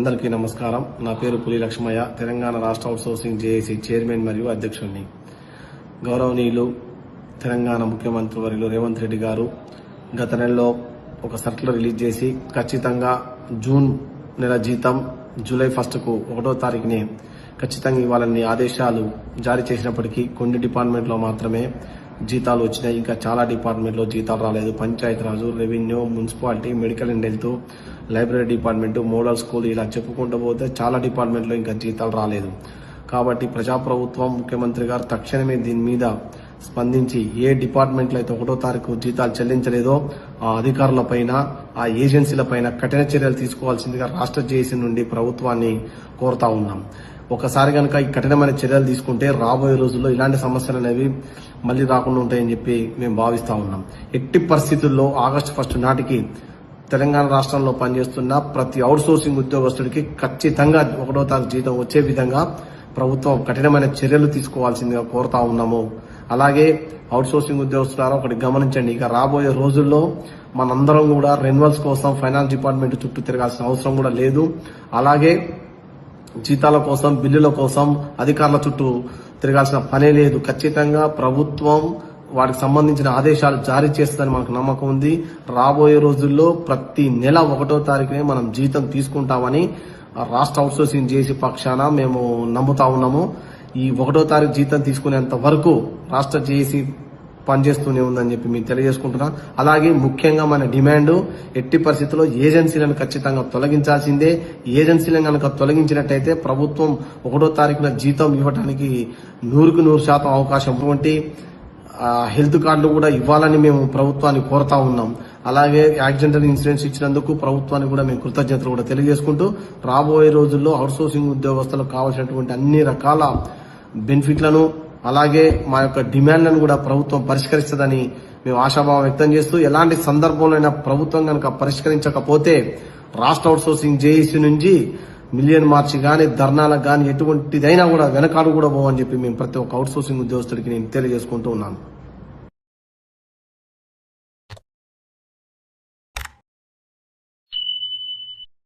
అందరికీ నమస్కారం. నా పేరు పులి లక్ష్మయ్య, తెలంగాణ రాష్ట్ర అవుట్సోర్సింగ్ జేఏసీ చైర్మన్ మరియు అధ్యక్షుడిని. గౌరవనీయులు తెలంగాణ ముఖ్యమంత్రి వర్యులు రేవంత్ రెడ్డి గారు గత నెలలో ఒక సర్కులర్ రిలీజ్ చేసి ఖచ్చితంగా జూన్ నెల జీతం జూలై 1కు 1వ తారీఖునే ఖచ్చితంగా ఇవ్వాలని ఆదేశాలు జారీ చేసినప్పటికీ కొన్ని డిపార్ట్మెంట్లో మాత్రమే జీతాలు వచ్చినాయి. ఇంకా చాలా డిపార్ట్మెంట్లో జీతాలు రాలేదు. Panchayati Raj, revenue, municipality, medical and health, library department, model school ఇలా చెప్పుకుంటూ పోతే చాలా డిపార్ట్మెంట్లో ఇంకా జీతాలు రాలేదు. కాబట్టి ప్రజాప్రభుత్వం ముఖ్యమంత్రి గారు తక్షణమే దీని మీద స్పందించి ఏ డిపార్ట్మెంట్లో అయితే 1వ తారీఖు జీతాలు చెల్లించలేదో ఆ అధికారులపైన, ఆ ఏజెన్సీలపైన కఠిన చర్యలు తీసుకోవాల్సిందిగా రాష్ట్ర జేఏసీ నుండి ప్రభుత్వాన్ని కోరుతా ఉన్నాం. ఒకసారి కనుక ఈ కఠినమైన చర్యలు తీసుకుంటే రాబోయే రోజుల్లో ఇలాంటి సమస్యలు అనేవి మళ్లీ రాకుండా ఉంటాయని చెప్పి మేము భావిస్తా ఉన్నాం. ఎట్టి పరిస్థితుల్లో ఆగస్టు 1 నాటికి తెలంగాణ రాష్ట్రంలో పనిచేస్తున్న ప్రతి అవుట్సోర్సింగ్ ఉద్యోగస్తుడికి ఖచ్చితంగా 1వ తారీఖు జీతం వచ్చే విధంగా ప్రభుత్వం కఠినమైన చర్యలు తీసుకోవాల్సిందిగా కోరుతా ఉన్నాము. అలాగే అవుట్సోర్సింగ్ ఉద్యోగస్తులారా ఒకటి గమనించండి, ఇక రాబోయే రోజుల్లో మనందరం కూడా రెన్యువల్స్ కోసం ఫైనాన్స్ డిపార్ట్మెంట్ చుట్టూ తిరగాల్సిన అవసరం కూడా లేదు. అలాగే జీతాల కోసం, బిల్లుల కోసం అధికారుల చుట్టూ తిరగాల్సిన పనే లేదు. ఖచ్చితంగా ప్రభుత్వం వాటికి సంబంధించిన ఆదేశాలు జారీ చేస్తుందని మనకు నమ్మకం ఉంది. రాబోయే రోజుల్లో ప్రతి నెల 1వ తారీఖునే మనం జీతం తీసుకుంటామని రాష్ట్ర అవుట్సోర్సింగ్ జేఏసీ పక్షాన మేము నమ్ముతా ఉన్నాము. ఈ 1వ తారీఖు జీతం తీసుకునేంత వరకు రాష్ట్ర జేఏసీ పనిచేస్తూనే ఉందని చెప్పి మీకు తెలియజేసుకుంటున్నా. అలాగే ముఖ్యంగా మన డిమాండ్ ఎట్టి పరిస్థితుల్లో ఏజెన్సీలను ఖచ్చితంగా తొలగించాల్సిందే. ఏజెన్సీలను కనుక తొలగించినట్టయితే ప్రభుత్వం 1వ తారీఖున జీతం ఇవ్వడానికి 100% అవకాశం ఉంటే హెల్త్ కార్డులు కూడా ఇవ్వాలని మేము ప్రభుత్వాన్ని కోరుతా ఉన్నాం. అలాగే యాక్సిడెంటల్ ఇన్సూరెన్స్ ఇచ్చినందుకు ప్రభుత్వానికి కూడా మేము కృతజ్ఞతలు కూడా తెలియజేసుకుంటూ రాబోయే రోజుల్లో అవుట్సోర్సింగ్ ఉద్యోగస్తులకు కావాల్సినటువంటి అన్ని రకాల బెనిఫిట్లను అలాగే మా యొక్క డిమాండ్లను కూడా ప్రభుత్వం పరిష్కరిస్తుందని మేము ఆశాభావం వ్యక్తం చేస్తూ, ఎలాంటి సందర్భంలో ప్రభుత్వం కనుక పరిష్కరించకపోతే రాష్ట్ర అవుట్సోర్సింగ్ జేఏసీ నుంచి మిలియన్ మార్చి గానీ, ధర్నాలకు గానీ ఎటువంటిదైనా కూడా వెనకాడు కూడా పోవని చెప్పి మేము ప్రతి ఒక్క అవుట్సోర్సింగ్ ఉద్యోగస్తుడికి నేను తెలియజేసుకుంటూ ఉన్నాను.